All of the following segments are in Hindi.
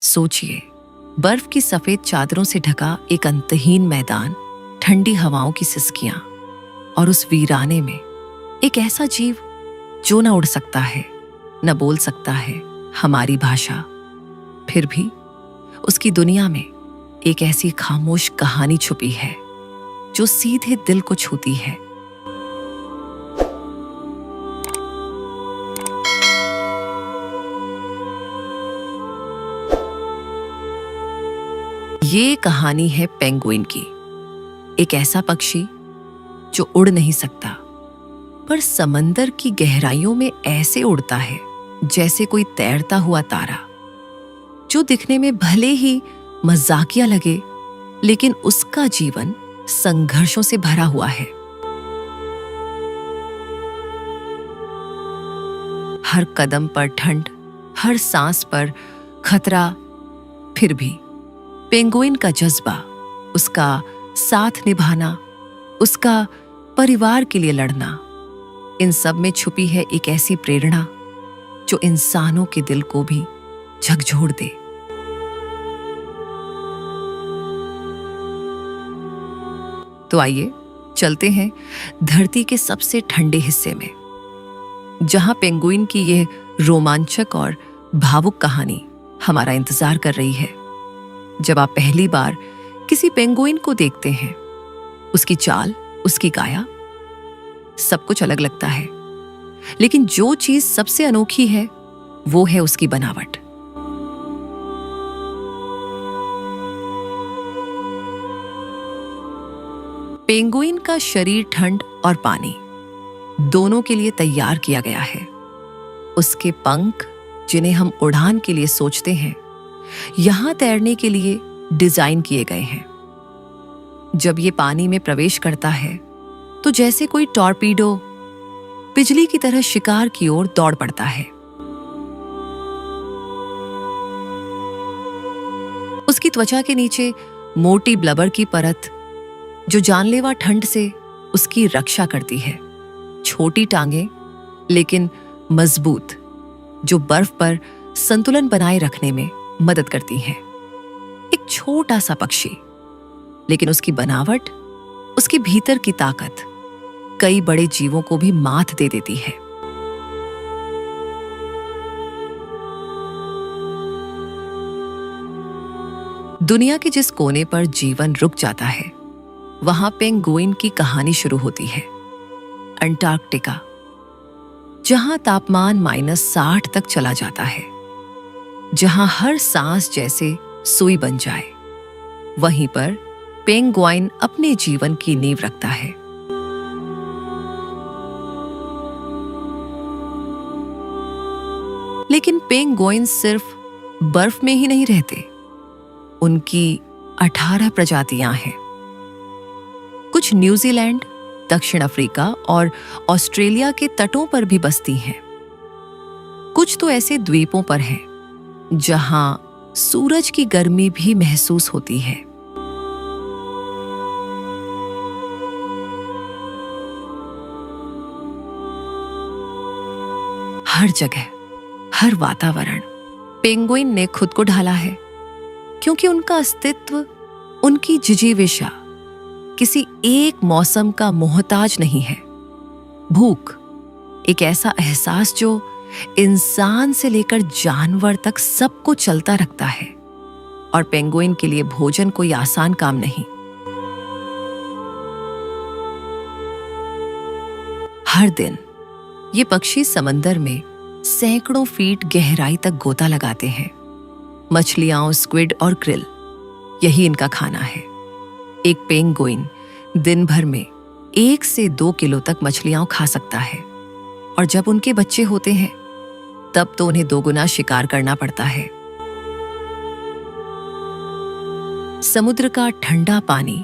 सोचिए, बर्फ की सफेद चादरों से ढका एक अंतहीन मैदान, ठंडी हवाओं की सिसकियां, और उस वीराने में एक ऐसा जीव जो न उड़ सकता है, न बोल सकता है हमारी भाषा। फिर भी उसकी दुनिया में एक ऐसी खामोश कहानी छुपी है जो सीधे दिल को छूती है। ये कहानी है पेंगुइन की, एक ऐसा पक्षी जो उड़ नहीं सकता, पर समंदर की गहराइयों में ऐसे उड़ता है जैसे कोई तैरता हुआ तारा, जो दिखने में भले ही मजाकिया लगे, लेकिन उसका जीवन संघर्षों से भरा हुआ है। हर कदम पर ठंड, हर सांस पर खतरा, फिर भी पेंगुइन का जज्बा, उसका साथ निभाना, उसका परिवार के लिए लड़ना, इन सब में छुपी है एक ऐसी प्रेरणा जो इंसानों के दिल को भी झकझोर दे। तो आइए चलते हैं धरती के सबसे ठंडे हिस्से में, जहां पेंगुइन की यह रोमांचक और भावुक कहानी हमारा इंतजार कर रही है। जब आप पहली बार किसी पेंगुइन को देखते हैं, उसकी चाल, उसकी काया, सब कुछ अलग लगता है, लेकिन जो चीज सबसे अनोखी है वो है उसकी बनावट। पेंगुइन का शरीर ठंड और पानी दोनों के लिए तैयार किया गया है। उसके पंख, जिन्हें हम उड़ान के लिए सोचते हैं, यहां तैरने के लिए डिजाइन किए गए हैं। जब ये पानी में प्रवेश करता है तो जैसे कोई टॉर्पीडो बिजली की तरह शिकार की ओर दौड़ पड़ता है। उसकी त्वचा के नीचे मोटी ब्लबर की परत, जो जानलेवा ठंड से उसकी रक्षा करती है। छोटी टांगें, लेकिन मजबूत, जो बर्फ पर संतुलन बनाए रखने में मदद करती हैं। एक छोटा सा पक्षी, लेकिन उसकी बनावट, उसके भीतर की ताकत कई बड़े जीवों को भी मात दे देती है। दुनिया के जिस कोने पर जीवन रुक जाता है, वहां पेंगुइन की कहानी शुरू होती है। अंटार्कटिका, जहां तापमान -60 तक चला जाता है, जहां हर सांस जैसे सुई बन जाए, वहीं पर पेंगुइन अपने जीवन की नींव रखता है। लेकिन पेंगुइन सिर्फ बर्फ में ही नहीं रहते। उनकी 18 प्रजातियां हैं। कुछ न्यूजीलैंड, दक्षिण अफ्रीका और ऑस्ट्रेलिया के तटों पर भी बसती हैं। कुछ तो ऐसे द्वीपों पर हैं जहां सूरज की गर्मी भी महसूस होती है। हर जगह, हर वातावरण पेंगुइन ने खुद को ढाला है, क्योंकि उनका अस्तित्व, उनकी जिजीविशा किसी एक मौसम का मोहताज नहीं है। भूख, एक ऐसा एहसास जो इंसान से लेकर जानवर तक सबको चलता रखता है, और पेंगुइन के लिए भोजन कोई आसान काम नहीं। हर दिन ये पक्षी समंदर में सैकड़ों फीट गहराई तक गोता लगाते हैं। मछलियां, स्क्विड और क्रिल, यही इनका खाना है। एक पेंगुइन दिन भर में 1 से 2 किलो तक मछलियां खा सकता है, और जब उनके बच्चे होते हैं तब तो उन्हें 2 गुना शिकार करना पड़ता है। समुद्र का ठंडा पानी,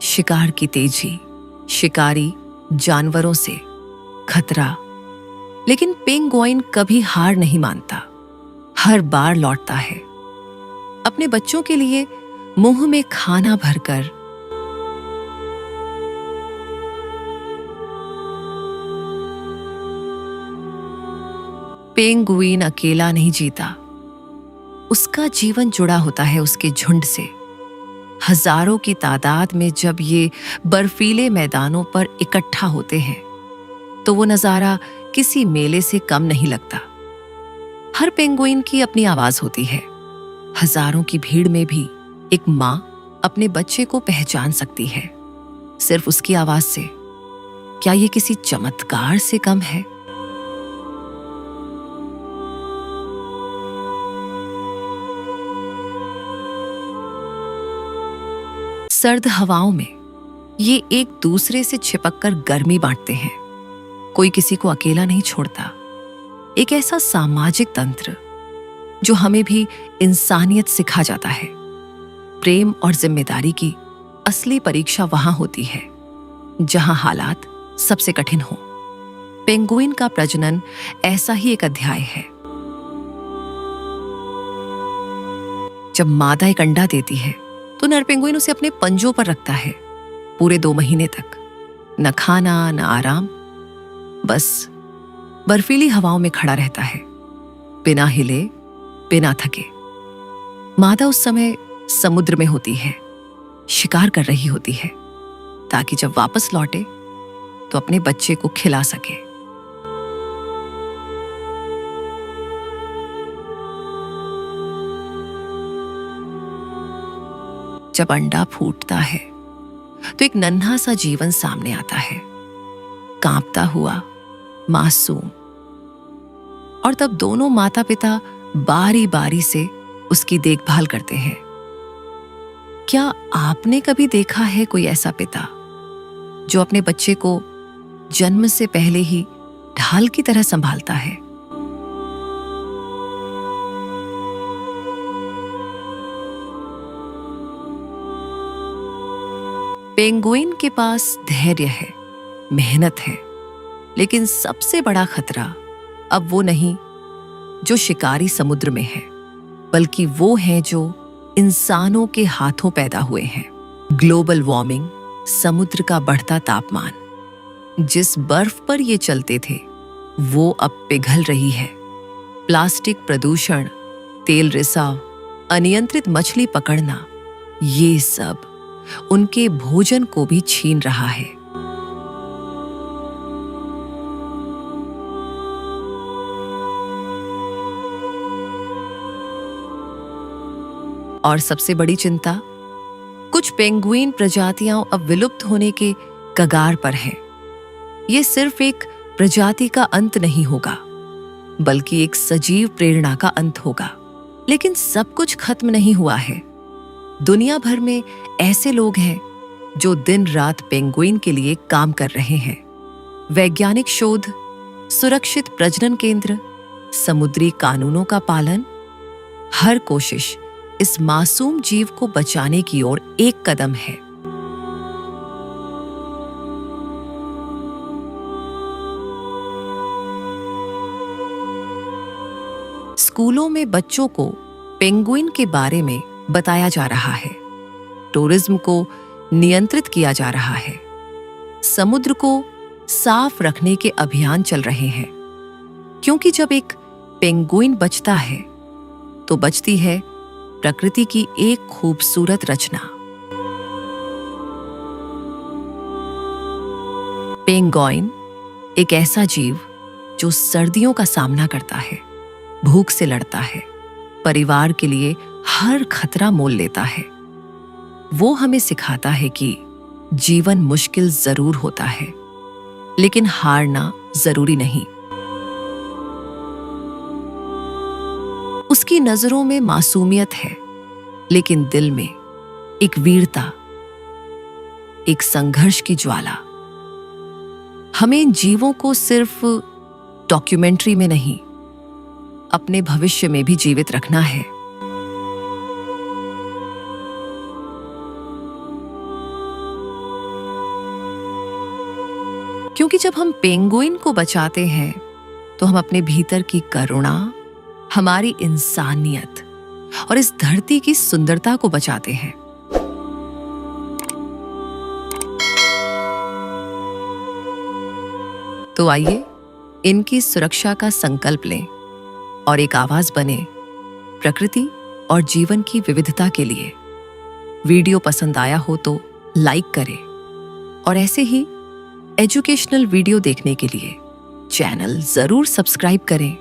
शिकार की तेजी, शिकारी जानवरों से खतरा, लेकिन पेंगुइन कभी हार नहीं मानता। हर बार लौटता है, अपने बच्चों के लिए मुंह में खाना भरकर। पेंगुइन अकेला नहीं जीता, उसका जीवन जुड़ा होता है उसके झुंड से। हजारों की तादाद में जब ये बर्फीले मैदानों पर इकट्ठा होते हैं तो वो नजारा किसी मेले से कम नहीं लगता। हर पेंगुइन की अपनी आवाज होती है। हजारों की भीड़ में भी एक माँ अपने बच्चे को पहचान सकती है सिर्फ उसकी आवाज से। क्या ये किसी चमत्कार से कम है? सर्द हवाओं में ये एक दूसरे से चिपककर गर्मी बांटते हैं। कोई किसी को अकेला नहीं छोड़ता। एक ऐसा सामाजिक तंत्र जो हमें भी इंसानियत सिखा जाता है। प्रेम और जिम्मेदारी की असली परीक्षा वहां होती है जहां हालात सबसे कठिन हो। पेंगुइन का प्रजनन ऐसा ही एक अध्याय है। जब मादा एक अंडा देती है तो नर पेंगुइन उसे अपने पंजों पर रखता है पूरे 2 महीने तक। न खाना न आराम, बस बर्फीली हवाओं में खड़ा रहता है, बिना हिले बिना थके। मादा उस समय समुद्र में होती है, शिकार कर रही होती है ताकि जब वापस लौटे तो अपने बच्चे को खिला सके। जब अंडा फूटता है तो एक नन्हा सा जीवन सामने आता है, कांपता हुआ, मासूम। और तब दोनों माता पिता बारी बारी से उसकी देखभाल करते हैं। क्या आपने कभी देखा है कोई ऐसा पिता जो अपने बच्चे को जन्म से पहले ही ढाल की तरह संभालता है? पेंगुइन के पास धैर्य है, मेहनत है, लेकिन सबसे बड़ा खतरा अब वो नहीं जो शिकारी समुद्र में है, बल्कि वो हैं जो इंसानों के हाथों पैदा हुए हैं। ग्लोबल वार्मिंग, समुद्र का बढ़ता तापमान। जिस बर्फ पर ये चलते थे वो अब पिघल रही है। प्लास्टिक प्रदूषण, तेल रिसाव, अनियंत्रित मछली पकड़ना, ये सब उनके भोजन को भी छीन रहा है। और सबसे बड़ी चिंता, कुछ पेंगुइन प्रजातियां अब विलुप्त होने के कगार पर हैं। ये सिर्फ एक प्रजाति का अंत नहीं होगा, बल्कि एक सजीव प्रेरणा का अंत होगा। लेकिन सब कुछ खत्म नहीं हुआ है। दुनिया भर में ऐसे लोग हैं जो दिन रात पेंगुइन के लिए काम कर रहे हैं। वैज्ञानिक शोध, सुरक्षित प्रजनन केंद्र, समुद्री कानूनों का पालन, हर कोशिश इस मासूम जीव को बचाने की ओर एक कदम है। स्कूलों में बच्चों को पेंगुइन के बारे में बताया जा रहा है। टूरिज्म को नियंत्रित किया जा रहा है। समुद्र को साफ रखने के अभियान चल रहे हैं, क्योंकि जब एक पेंगुइन बचता है तो बचती है प्रकृति की एक खूबसूरत रचना। पेंगुइन एक ऐसा जीव जो सर्दियों का सामना करता है, भूख से लड़ता है, परिवार के लिए हर खतरा मोल लेता है। वो हमें सिखाता है कि जीवन मुश्किल जरूर होता है, लेकिन हारना जरूरी नहीं। उसकी नजरों में मासूमियत है, लेकिन दिल में एक वीरता, एक संघर्ष की ज्वाला। हमें इन जीवों को सिर्फ डॉक्यूमेंट्री में नहीं, अपने भविष्य में भी जीवित रखना है। क्योंकि जब हम पेंगुइन को बचाते हैं तो हम अपने भीतर की करुणा, हमारी इंसानियत और इस धरती की सुंदरता को बचाते हैं। तो आइए इनकी सुरक्षा का संकल्प लें और एक आवाज बने प्रकृति और जीवन की विविधता के लिए। वीडियो पसंद आया हो तो लाइक करें और ऐसे ही एजुकेशनल वीडियो देखने के लिए चैनल जरूर सब्सक्राइब करें।